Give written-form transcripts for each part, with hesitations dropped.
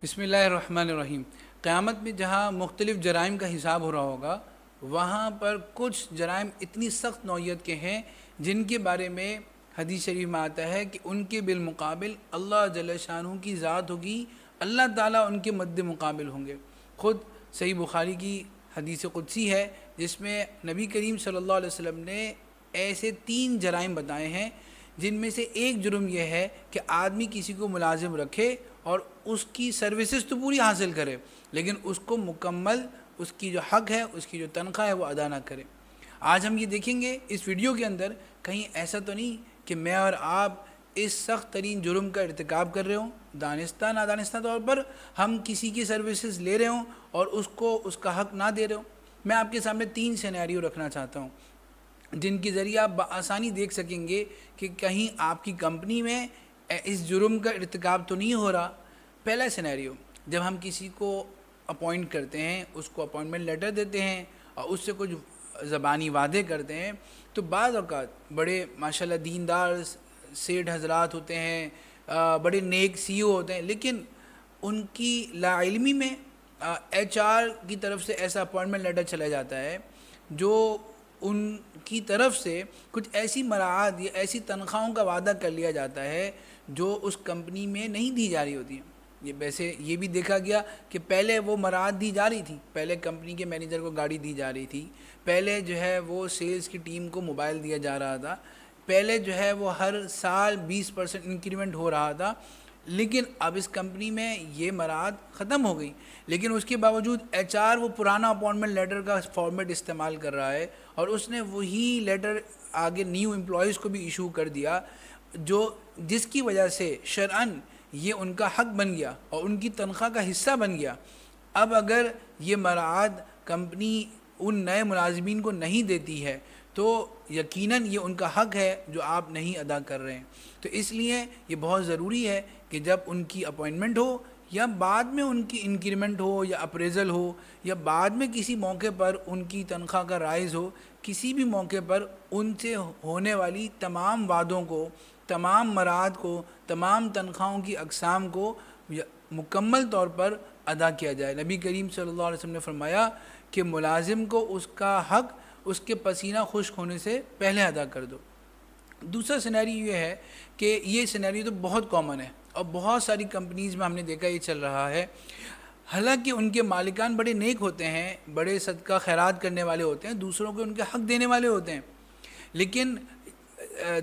بسم اللہ الرحمن الرحیم۔ قیامت میں جہاں مختلف جرائم کا حساب ہو رہا ہوگا، وہاں پر کچھ جرائم اتنی سخت نوعیت کے ہیں جن کے بارے میں حدیث شریف میں آتا ہے کہ ان کے بالمقابل اللہ جل شانہ کی ذات ہوگی، اللہ تعالیٰ ان کے مد مقابل ہوں گے۔ خود صحیح بخاری کی حدیث قدسی ہے جس میں نبی کریم صلی اللہ علیہ وسلم نے ایسے 3 جرائم بتائے ہیں، جن میں سے ایک جرم یہ ہے کہ آدمی کسی کو ملازم رکھے اور اس کی سروسز تو پوری حاصل کرے، لیکن اس کو مکمل اس کی جو حق ہے، اس کی جو تنخواہ ہے وہ ادا نہ کرے۔ آج ہم یہ دیکھیں گے اس ویڈیو کے اندر، کہیں ایسا تو نہیں کہ میں اور آپ اس سخت ترین جرم کا ارتکاب کر رہے ہوں، دانستہ نادانستہ طور پر ہم کسی کی سروسز لے رہے ہوں اور اس کو اس کا حق نہ دے رہے ہوں۔ میں آپ کے سامنے 3 سینیریو رکھنا چاہتا ہوں جن کے ذریعے آپ بآسانی دیکھ سکیں گے کہ کہیں آپ کی کمپنی میں اس جرم کا ارتکاب تو نہیں ہو رہا۔ پہلا سینیریو، جب ہم کسی کو اپوائنٹ کرتے ہیں، اس کو اپوائنٹمنٹ لیٹر دیتے ہیں اور اس سے کچھ زبانی وعدے کرتے ہیں، تو بعض اوقات بڑے ماشاءاللہ دیندار سیٹھ حضرات ہوتے ہیں، بڑے نیک سی او ہوتے ہیں، لیکن ان کی لا علمی میں ایچ آر کی طرف سے ایسا اپوائنٹمنٹ لیٹر چلا جاتا ہے جو ان کی طرف سے کچھ ایسی مراعات یا ایسی تنخواہوں کا وعدہ کر لیا جاتا ہے جو اس کمپنی میں نہیں دی جا رہی ہوتی ہیں۔ یہ ویسے یہ بھی دیکھا گیا کہ پہلے وہ مراعات دی جا رہی تھی، پہلے کمپنی کے مینیجر کو گاڑی دی جا رہی تھی، پہلے جو ہے وہ سیلز کی ٹیم کو موبائل دیا جا رہا تھا، پہلے جو ہے وہ ہر سال 20% انکریمنٹ ہو رہا تھا، لیکن اب اس کمپنی میں یہ مراعات ختم ہو گئی، لیکن اس کے باوجود ایچ آر وہ پرانا اپوائنٹمنٹ لیٹر کا فارمیٹ استعمال کر رہا ہے اور اس نے وہی لیٹر آگے نیو امپلائیز کو بھی ایشو کر دیا، جس کی وجہ سے شرعاً یہ ان کا حق بن گیا اور ان کی تنخواہ کا حصہ بن گیا۔ اب اگر یہ مراعات کمپنی ان نئے ملازمین کو نہیں دیتی ہے تو یقیناً یہ ان کا حق ہے جو آپ نہیں ادا کر رہے ہیں۔ تو اس لیے یہ بہت ضروری ہے کہ جب ان کی اپوائنٹمنٹ ہو یا بعد میں ان کی انکریمنٹ ہو یا اپریزل ہو یا بعد میں کسی موقع پر ان کی تنخواہ کا رائز ہو، کسی بھی موقع پر ان سے ہونے والی تمام وعدوں کو، تمام مراعات کو، تمام تنخواہوں کی اقسام کو مکمل طور پر ادا کیا جائے۔ نبی کریم صلی اللہ علیہ وسلم نے فرمایا کہ ملازم کو اس کا حق اس کے پسینہ خشک ہونے سے پہلے ادا کر دو۔ دوسرا سینیریو یہ ہے کہ یہ سینیریو تو بہت کامن ہے اور بہت ساری کمپنیز میں ہم نے دیکھا یہ چل رہا ہے، حالانکہ ان کے مالکان بڑے نیک ہوتے ہیں، بڑے صدقہ خیرات کرنے والے ہوتے ہیں، دوسروں کو ان کے حق دینے والے ہوتے ہیں، لیکن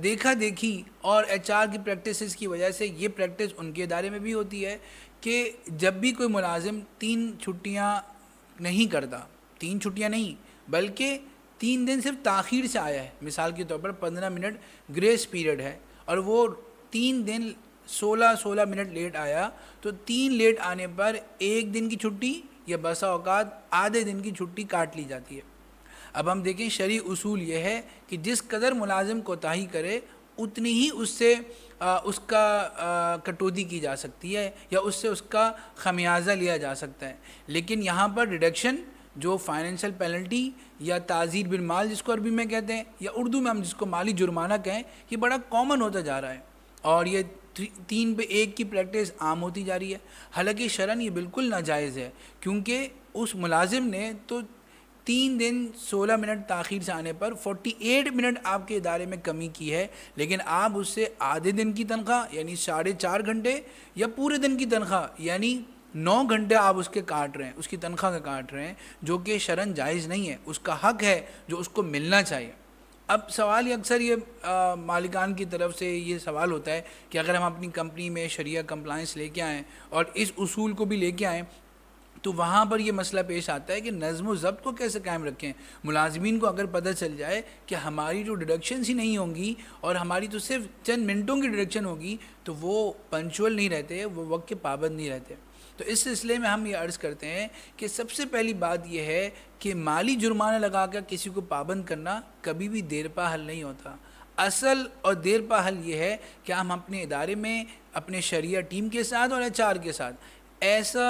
دیکھا دیکھی اور ایچ آر کی پریکٹسز کی وجہ سے یہ پریکٹس ان کے ادارے میں بھی ہوتی ہے کہ جب بھی کوئی ملازم 3 چھٹیاں نہیں کرتا، 3 چھٹیاں نہیں بلکہ 3 دن صرف تاخیر سے آیا ہے، مثال کے طور پر 15 منٹ گریس پیریڈ ہے اور وہ 3 دن 16 منٹ لیٹ آیا، تو 3 لیٹ آنے پر 1 دن کی چھٹی یا بسا اوقات آدھے دن کی چھٹی کاٹ لی جاتی ہے۔ اب ہم دیکھیں شرعی اصول یہ ہے کہ جس قدر ملازم کوتاہی کرے اتنی ہی اس سے اس کا کٹوتی کی جا سکتی ہے یا اس سے اس کا خمیازہ لیا جا سکتا ہے، لیکن یہاں پر ریڈکشن جو فائنینشیل پینلٹی یا تعزیر بالمال جس کو عربی میں کہتے ہیں یا اردو میں ہم جس کو مالی جرمانہ کہیں، یہ بڑا کامن ہوتا جا رہا ہے اور یہ 3 پہ 1 کی پریکٹس عام ہوتی جا رہی ہے، حالانکہ شرعاً یہ بالکل ناجائز ہے، کیونکہ اس ملازم نے تو 3 دن 16 منٹ تاخیر سے آنے پر 48 منٹ آپ کے ادارے میں کمی کی ہے، لیکن آپ اس سے آدھے دن کی تنخواہ یعنی 4.5 گھنٹے یا پورے دن کی تنخواہ یعنی 9 گھنٹے آپ اس کے کاٹ رہے ہیں، اس کی تنخواہ کا کاٹ رہے ہیں، جو کہ شرعاً جائز نہیں ہے، اس کا حق ہے جو اس کو ملنا چاہیے۔ اب سوال یہ اکثر یہ مالکان کی طرف سے یہ سوال ہوتا ہے کہ اگر ہم اپنی کمپنی میں شریعہ کمپلائنس لے کے آئیں اور اس اصول کو بھی لے کے آئیں تو وہاں پر یہ مسئلہ پیش آتا ہے کہ نظم و ضبط کو کیسے قائم رکھیں۔ ملازمین کو اگر پتہ چل جائے کہ ہماری جو ڈیڈکشنز ہی نہیں ہوں گی اور ہماری تو صرف چند منٹوں کی ڈیڈکشن ہوگی تو وہ پنچول نہیں رہتے، وہ وقت کے پابند نہیں رہتے۔ تو اس سلسلے میں ہم یہ عرض کرتے ہیں کہ سب سے پہلی بات یہ ہے کہ مالی جرمانہ لگا کر کسی کو پابند کرنا کبھی بھی دیر پا حل نہیں ہوتا۔ اصل اور دیر پا حل یہ ہے کہ ہم اپنے ادارے میں اپنے شریعہ ٹیم کے ساتھ اور ایچ آر کے ساتھ ایسا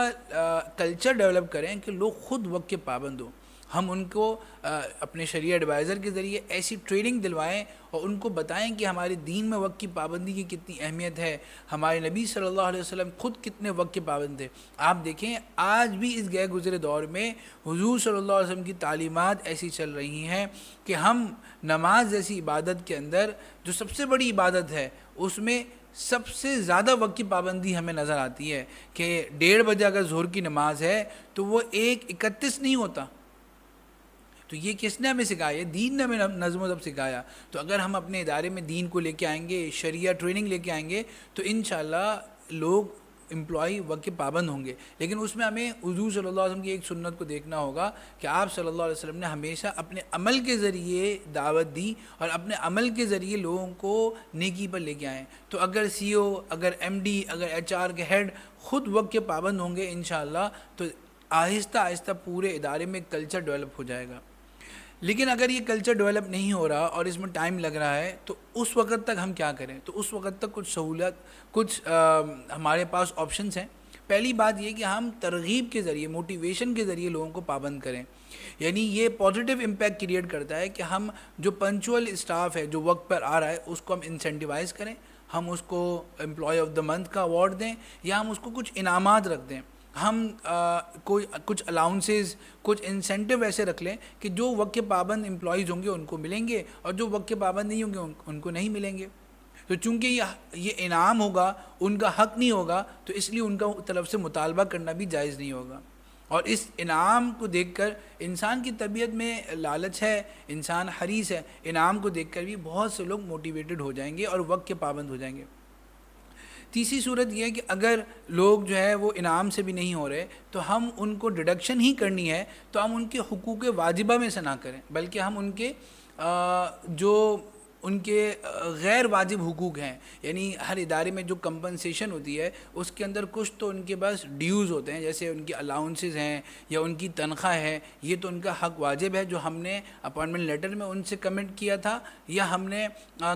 کلچر ڈیولپ کریں کہ لوگ خود وقت کے پابند ہوں۔ ہم ان کو اپنے شرعی ایڈوائزر کے ذریعے ایسی ٹریننگ دلوائیں اور ان کو بتائیں کہ ہمارے دین میں وقت کی پابندی کی کتنی اہمیت ہے، ہمارے نبی صلی اللہ علیہ وسلم خود کتنے وقت کے پابند تھے۔ آپ دیکھیں آج بھی اس گئے گزرے دور میں حضور صلی اللہ علیہ وسلم کی تعلیمات ایسی چل رہی ہیں کہ ہم نماز جیسی عبادت کے اندر جو سب سے بڑی عبادت ہے اس میں سب سے زیادہ وقت کی پابندی ہمیں نظر آتی ہے کہ 1:30 بجے اگر ظہر کی نماز ہے تو وہ 1:31 نہیں ہوتا۔ تو یہ کس نے ہمیں سکھایا؟ دین نے ہمیں نظم و ضبط سکھایا۔ تو اگر ہم اپنے ادارے میں دین کو لے کے آئیں گے، شریعہ ٹریننگ لے کے آئیں گے، تو انشاءاللہ لوگ امپلائی وقت کے پابند ہوں گے۔ لیکن اس میں ہمیں حضور صلی اللہ علیہ وسلم کی ایک سنت کو دیکھنا ہوگا کہ آپ صلی اللہ علیہ وسلم نے ہمیشہ اپنے عمل کے ذریعے دعوت دی اور اپنے عمل کے ذریعے لوگوں کو نیکی پر لے کے آئیں۔ تو اگر سی او، اگر ایم ڈی، اگر ایچ آر کے ہیڈ خود وقت کے پابند ہوں گے انشاءاللہ، تو آہستہ آہستہ پورے ادارے میں کلچر ڈیولپ ہو جائے گا۔ لیکن اگر یہ کلچر ڈیولپ نہیں ہو رہا اور اس میں ٹائم لگ رہا ہے تو اس وقت تک ہم کیا کریں؟ تو اس وقت تک کچھ سہولت، کچھ ہمارے پاس آپشنس ہیں۔ پہلی بات یہ کہ ہم ترغیب کے ذریعے، موٹیویشن کے ذریعے لوگوں کو پابند کریں۔ یعنی یہ پازیٹیو امپیکٹ کریٹ کرتا ہے کہ ہم جو پنچول اسٹاف ہے، جو وقت پر آ رہا ہے، اس کو ہم انسینٹیوائز کریں، ہم اس کو امپلائی آف دا منتھ کا ایوارڈ دیں یا ہم اس کو کچھ انعامات رکھ دیں۔ ہم کچھ الاؤنسز، کچھ انسینٹیو ایسے رکھ لیں کہ جو وقت کے پابند امپلائیز ہوں گے ان کو ملیں گے اور جو وقت کے پابند نہیں ہوں گے ان کو نہیں ملیں گے۔ تو چونکہ یہ انعام ہوگا، ان کا حق نہیں ہوگا، تو اس لیے ان کا طرف سے مطالبہ کرنا بھی جائز نہیں ہوگا۔ اور اس انعام کو دیکھ کر انسان کی طبیعت میں لالچ ہے، انسان حریص ہے، انعام کو دیکھ کر بھی بہت سے لوگ موٹیویٹڈ ہو جائیں گے اور وقت کے پابند ہو جائیں گے۔ تیسری صورت یہ ہے کہ اگر لوگ جو ہے وہ انعام سے بھی نہیں ہو رہے تو ہم ان کو ڈیڈکشن ہی کرنی ہے، تو ہم ان کے حقوق واجبہ میں سے نہ کریں، بلکہ ہم ان کے جو ان کے غیر واجب حقوق ہیں، یعنی ہر ادارے میں جو کمپنسیشن ہوتی ہے اس کے اندر کچھ تو ان کے پاس ڈیوز ہوتے ہیں، جیسے ان کے الاؤنسز ہیں یا ان کی تنخواہ ہے، یہ تو ان کا حق واجب ہے جو ہم نے اپائنٹمنٹ لیٹر میں ان سے کمنٹ کیا تھا یا ہم نے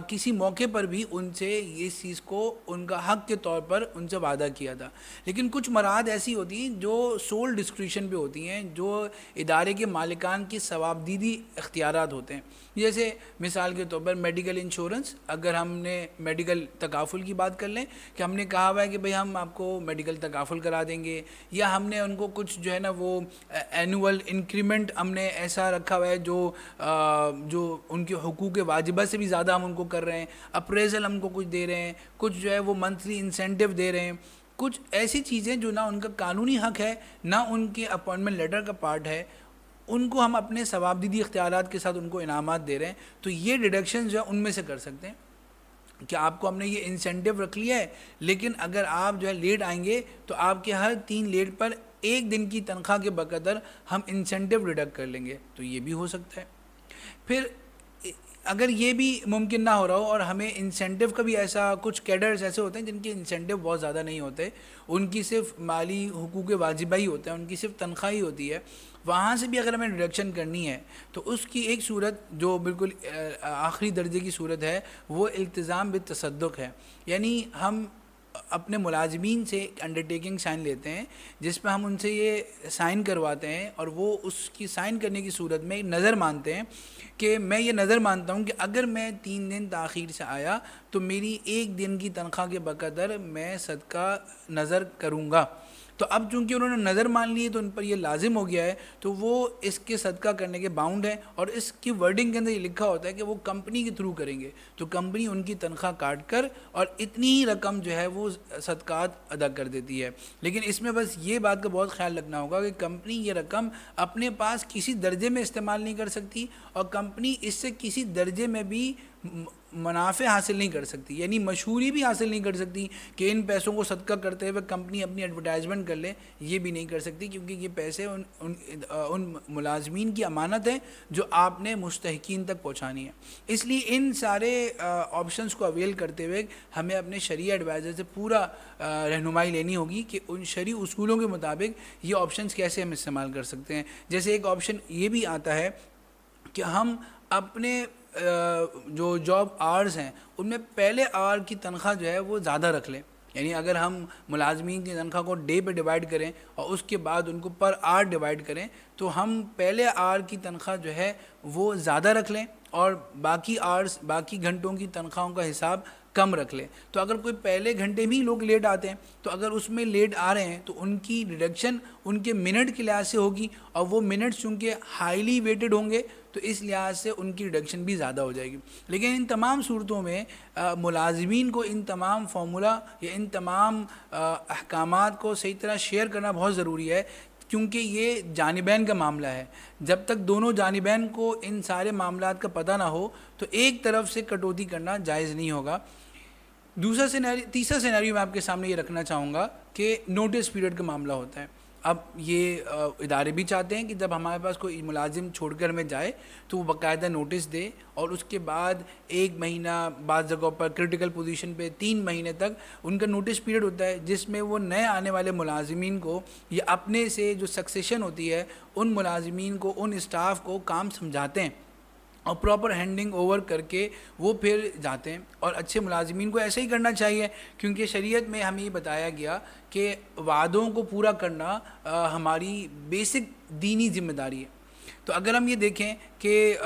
کسی موقع پر بھی ان سے اس چیز کو ان کا حق کے طور پر ان سے وعدہ کیا تھا۔ لیکن کچھ مراد ایسی ہوتی ہیں جو سول ڈسکریشن پہ ہوتی ہیں، جو ادارے کے مالکان کی ثوابدیدی اختیارات ہوتے ہیں۔ جیسے مثال کے طور پر میڈیکل انشورنس، اگر ہم نے میڈیکل تکافل کی بات کر لیں کہ ہم نے کہا ہوا ہے کہ بھئی ہم آپ کو میڈیکل تکافل کرا دیں گے، یا ہم نے ان کو کچھ جو ہے نا وہ اینول انکریمنٹ ہم نے ایسا رکھا ہوا ہے جو ان کے حقوق واجبہ سے بھی زیادہ ہم ان کو کر رہے ہیں، اپریزل ہم کو کچھ دے رہے ہیں، کچھ جو ہے وہ منتھلی انسینٹیو دے رہے ہیں، کچھ ایسی چیزیں جو نہ ان کا قانونی حق ہے نہ ان کے اپائنٹمنٹ لیٹر کا پارٹ ہے، ان کو ہم اپنے ثوابدیدی اختیارات کے ساتھ ان کو انعامات دے رہے ہیں۔ تو یہ ڈیڈکشن جو ہے ان میں سے کر سکتے ہیں کہ آپ کو ہم نے یہ انسینٹیو رکھ لیا ہے، لیکن اگر آپ جو ہے لیٹ آئیں گے تو آپ کے ہر 3 لیٹ پر 1 دن کی تنخواہ کے بقدر ہم انسینٹیو ڈیڈکٹ کر لیں گے، تو یہ بھی ہو سکتا ہے۔ پھر اگر یہ بھی ممکن نہ ہو رہا ہو اور ہمیں انسینٹیو کا بھی ایسا، کچھ کیڈرز ایسے ہوتے ہیں جن کے انسینٹیو بہت زیادہ نہیں ہوتے، ان کی صرف مالی حقوق واجبہ ہی ہوتا ہے، ان کی صرف تنخواہ ہی ہوتی ہے، وہاں سے بھی اگر ہمیں ڈیڈکشن کرنی ہے تو اس کی ایک صورت جو بالکل آخری درجے کی صورت ہے وہ التزام بالتصدق ہے۔ یعنی ہم اپنے ملازمین سے ایک انڈرٹیکنگ سائن لیتے ہیں جس پہ ہم ان سے یہ سائن کرواتے ہیں اور وہ اس کی سائن کرنے کی صورت میں ایک نظر مانتے ہیں کہ میں یہ نظر مانتا ہوں کہ اگر میں 3 دن تاخیر سے آیا تو میری 1 دن کی تنخواہ کے بقدر میں صدقہ نظر کروں گا۔ تو اب چونکہ انہوں نے نظر مان لی ہے تو ان پر یہ لازم ہو گیا ہے، تو وہ اس کے صدقہ کرنے کے باؤنڈ ہیں، اور اس کی ورڈنگ کے اندر یہ لکھا ہوتا ہے کہ وہ کمپنی کے تھرو کریں گے، تو کمپنی ان کی تنخواہ کاٹ کر اور اتنی ہی رقم جو ہے وہ صدقات ادا کر دیتی ہے۔ لیکن اس میں بس یہ بات کا بہت خیال رکھنا ہوگا کہ کمپنی یہ رقم اپنے پاس کسی درجے میں استعمال نہیں کر سکتی، اور کمپنی اس سے کسی درجے میں بھی منافع حاصل نہیں کر سکتی، یعنی مشہوری بھی حاصل نہیں کر سکتی کہ ان پیسوں کو صدقہ کرتے ہوئے کمپنی اپنی ایڈورٹائزمنٹ کر لے، یہ بھی نہیں کر سکتی، کیونکہ یہ پیسے ان ملازمین کی امانت ہے جو آپ نے مستحقین تک پہنچانی ہے۔ اس لیے ان سارے آپشنز کو اویل کرتے ہوئے ہمیں اپنے شرعی ایڈوائزر سے پورا رہنمائی لینی ہوگی کہ ان شرعی اصولوں کے مطابق یہ آپشنز کیسے ہم استعمال کر سکتے ہیں۔ جیسے ایک آپشن یہ بھی آتا ہے کہ ہم اپنے جو جاب آورز ہیں ان میں پہلے آور کی تنخواہ جو ہے وہ زیادہ رکھ لیں، یعنی اگر ہم ملازمین کی تنخواہ کو ڈے پہ ڈیوائڈ کریں اور اس کے بعد ان کو پر آور ڈیوائڈ کریں تو ہم پہلے آور کی تنخواہ جو ہے وہ زیادہ رکھ لیں اور باقی آورس باقی گھنٹوں کی تنخواہوں کا حساب کم رکھ لیں. تو اگر کوئی پہلے گھنٹے میں ہی لوگ لیٹ آتے ہیں تو اگر اس میں لیٹ آ رہے ہیں تو ان کی ڈیڈکشن ان کے منٹ کے لحاظ سے ہوگی اور وہ منٹ چونکہ ہائیلی ویٹڈ ہوں گے تو اس لحاظ سے ان کی ڈیڈکشن بھی زیادہ ہو جائے گی. لیکن ان تمام صورتوں میں ملازمین کو ان تمام فارمولا یا ان تمام احکامات کو صحیح طرح شیئر کرنا بہت ضروری ہے کیونکہ یہ جانبین کا معاملہ ہے. جب تک دونوں جانبین کو ان سارے معاملات کا پتہ نہ ہو تو ایک طرف سے کٹوتی کرنا جائز نہیں ہوگا. تیسرا سینیریو میں آپ کے سامنے یہ رکھنا چاہوں گا کہ نوٹس پیریڈ کا معاملہ ہوتا ہے. اب یہ ادارے بھی چاہتے ہیں کہ جب ہمارے پاس کوئی ملازم چھوڑ کر ہمیں جائے تو وہ باقاعدہ نوٹس دے اور اس کے بعد 1 مہینہ بعض جگہوں پر کرٹیکل پوزیشن پہ 3 مہینے تک ان کا نوٹس پیریڈ ہوتا ہے جس میں وہ نئے آنے والے ملازمین کو یا اپنے سے جو سکسیشن ہوتی ہے ان ملازمین کو ان اسٹاف کو کام سمجھاتے ہیں اور پراپر ہینڈنگ اوور کر کے وہ پھر جاتے ہیں. اور اچھے ملازمین کو ایسے ہی کرنا چاہیے کیونکہ شریعت میں ہمیں یہ بتایا گیا کہ وعدوں کو پورا کرنا ہماری بیسک دینی ذمہ داری ہے. تو اگر ہم یہ دیکھیں کہ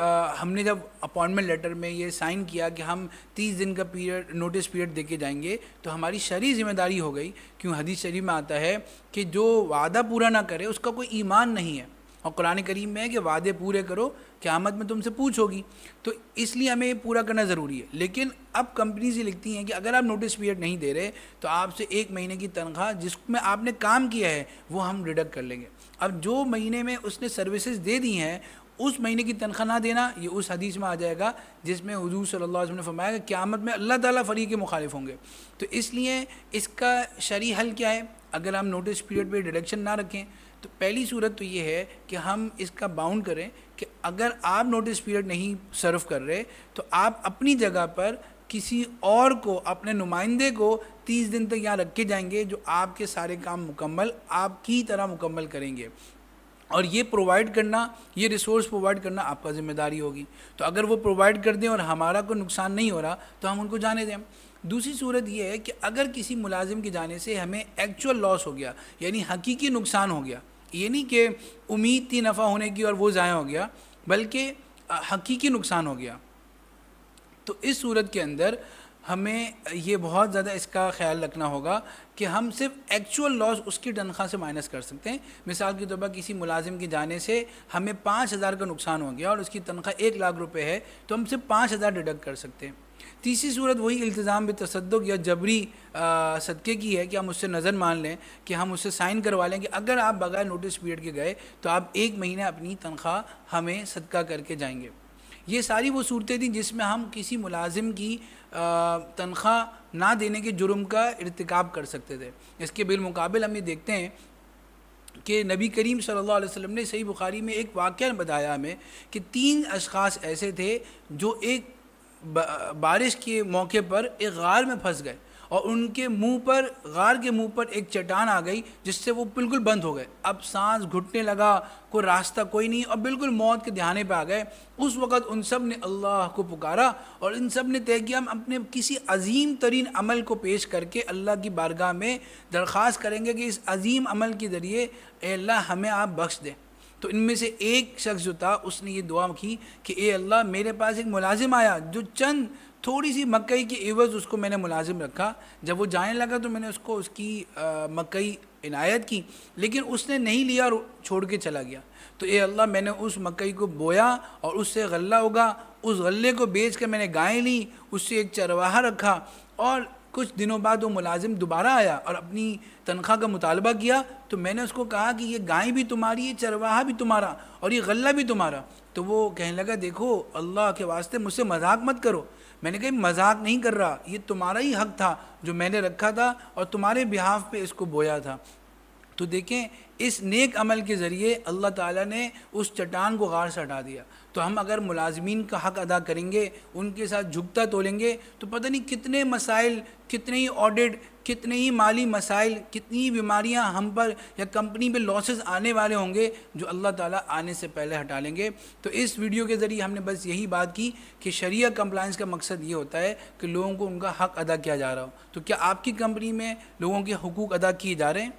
ہم نے جب اپائنٹمنٹ لیٹر میں یہ سائن کیا کہ ہم 30 دن کا پیریڈ نوٹس پیریڈ دے کے جائیں گے تو ہماری شرعی ذمہ داری ہو گئی. کیوں حدیث شریف میں آتا ہے کہ جو وعدہ پورا نہ کرے اس کا کوئی ایمان نہیں ہے اور قرآن کریم میں ہے کہ وعدے پورے کرو قیامت میں تم سے پوچھ ہوگی. تو اس لیے ہمیں یہ پورا کرنا ضروری ہے. لیکن اب کمپنیز یہ لکھتی ہیں کہ اگر آپ نوٹس پیریڈ نہیں دے رہے تو آپ سے 1 مہینے کی تنخواہ جس میں آپ نے کام کیا ہے وہ ہم ڈیڈکٹ کر لیں گے. اب جو مہینے میں اس نے سروسز دے دی ہیں اس مہینے کی تنخواہ نہ دینا یہ اس حدیث میں آ جائے گا جس میں حضور صلی اللہ علیہ وسلم نے فرمایا کہ قیامت میں اللہ تعالیٰ فریق مخالف ہوں گے. تو اس لیے اس کا شرعی حل کیا ہے؟ اگر ہم نوٹس پیریڈ پہ ڈیڈکشن نہ رکھیں تو پہلی صورت تو یہ ہے کہ ہم اس کا باؤنڈ کریں کہ اگر آپ نوٹس پیریڈ نہیں سرو کر رہے تو آپ اپنی جگہ پر کسی اور کو اپنے نمائندے کو 30 دن تک یہاں رکھ کے جائیں گے جو آپ کے سارے کام مکمل آپ کی طرح مکمل کریں گے اور یہ پرووائڈ کرنا یہ ریسورس پرووائڈ کرنا آپ کا ذمہ داری ہوگی. تو اگر وہ پرووائڈ کر دیں اور ہمارا کوئی نقصان نہیں ہو رہا تو ہم ان کو جانے دیں. دوسری صورت یہ ہے کہ اگر کسی ملازم کی جانے سے ہمیں ایکچوئل لاس ہو گیا یعنی حقیقی نقصان ہو گیا, یہ نہیں کہ امید تھی نفع ہونے کی اور وہ ضائع ہو گیا بلکہ حقیقی نقصان ہو گیا, تو اس صورت کے اندر ہمیں یہ بہت زیادہ اس کا خیال رکھنا ہوگا کہ ہم صرف ایکچوئل لاس اس کی تنخواہ سے مائنس کر سکتے ہیں. مثال کے طور پر کسی ملازم کی جانے سے ہمیں 5,000 کا نقصان ہو گیا اور اس کی تنخواہ 1 لاکھ روپے ہے تو ہم صرف 5,000 ڈیڈکٹ کر سکتے ہیں. تیسری صورت وہی التزام بتصدق یا جبری صدقے کی ہے کہ ہم اس سے نظر مان لیں کہ ہم اس سے سائن کروا لیں کہ اگر آپ بغیر نوٹس پیریڈ کے گئے تو آپ 1 مہینہ اپنی تنخواہ ہمیں صدقہ کر کے جائیں گے. یہ ساری وہ صورتیں تھیں جس میں ہم کسی ملازم کی تنخواہ نہ دینے کے جرم کا ارتکاب کر سکتے تھے. اس کے بالمقابل ہم یہ دیکھتے ہیں کہ نبی کریم صلی اللہ علیہ وسلم نے صحیح بخاری میں ایک واقعہ بتایا ہمیں کہ 3 اشخاص ایسے تھے جو ایک بارش کے موقع پر ایک غار میں پھنس گئے اور ان کے منہ پر غار کے منہ پر ایک چٹان آ گئی جس سے وہ بالکل بند ہو گئے. اب سانس گھٹنے لگا, کوئی راستہ کوئی نہیں اور بالکل موت کے دہانے پہ آ گئے. اس وقت ان سب نے اللہ کو پکارا اور ان سب نے طے کیا ہم اپنے کسی عظیم ترین عمل کو پیش کر کے اللہ کی بارگاہ میں درخواست کریں گے کہ اس عظیم عمل کے ذریعے اے اللہ ہمیں آپ بخش دیں. تو ان میں سے ایک شخص جو تھا اس نے یہ دعا کی کہ اے اللہ میرے پاس ایک ملازم آیا جو چند تھوڑی سی مکئی کی عوض اس کو میں نے ملازم رکھا, جب وہ جانے لگا تو میں نے اس کو اس کی مکئی عنایت کی لیکن اس نے نہیں لیا اور چھوڑ کے چلا گیا. تو اے اللہ میں نے اس مکئی کو بویا اور اس سے غلہ ہوگا, اس غلے کو بیچ کر میں نے گائیں لی, اس سے ایک چرواہا رکھا اور کچھ دنوں بعد وہ ملازم دوبارہ آیا اور اپنی تنخواہ کا مطالبہ کیا تو میں نے اس کو کہا کہ یہ گائیں بھی تمہاری, یہ چرواہا بھی تمہارا اور یہ غلہ بھی تمہارا. تو وہ کہنے لگا دیکھو اللہ کے واسطے مجھ سے مذاق مت کرو. میں نے کہا مذاق نہیں کر رہا, یہ تمہارا ہی حق تھا جو میں نے رکھا تھا اور تمہارے بہاف پہ اس کو بویا تھا. تو دیکھیں اس نیک عمل کے ذریعے اللہ تعالیٰ نے اس چٹان کو غار سے ہٹا دیا. تو ہم اگر ملازمین کا حق ادا کریں گے، ان کے ساتھ جھکتا تولیں گے، تو پتہ نہیں کتنے مسائل، کتنے ہی آڈٹ، کتنے ہی مالی مسائل، کتنی بیماریاں ہم پر یا کمپنی پہ لاسز آنے والے ہوں گے جو اللہ تعالیٰ آنے سے پہلے ہٹا لیں گے. تو اس ویڈیو کے ذریعے ہم نے بس یہی بات کی کہ شریعہ کمپلائنس کا مقصد یہ ہوتا ہے کہ لوگوں کو ان کا حق ادا کیا جا رہا ہو. تو کیا آپ کی کمپنی میں لوگوں کے حقوق ادا کیے جا رہے ہیں؟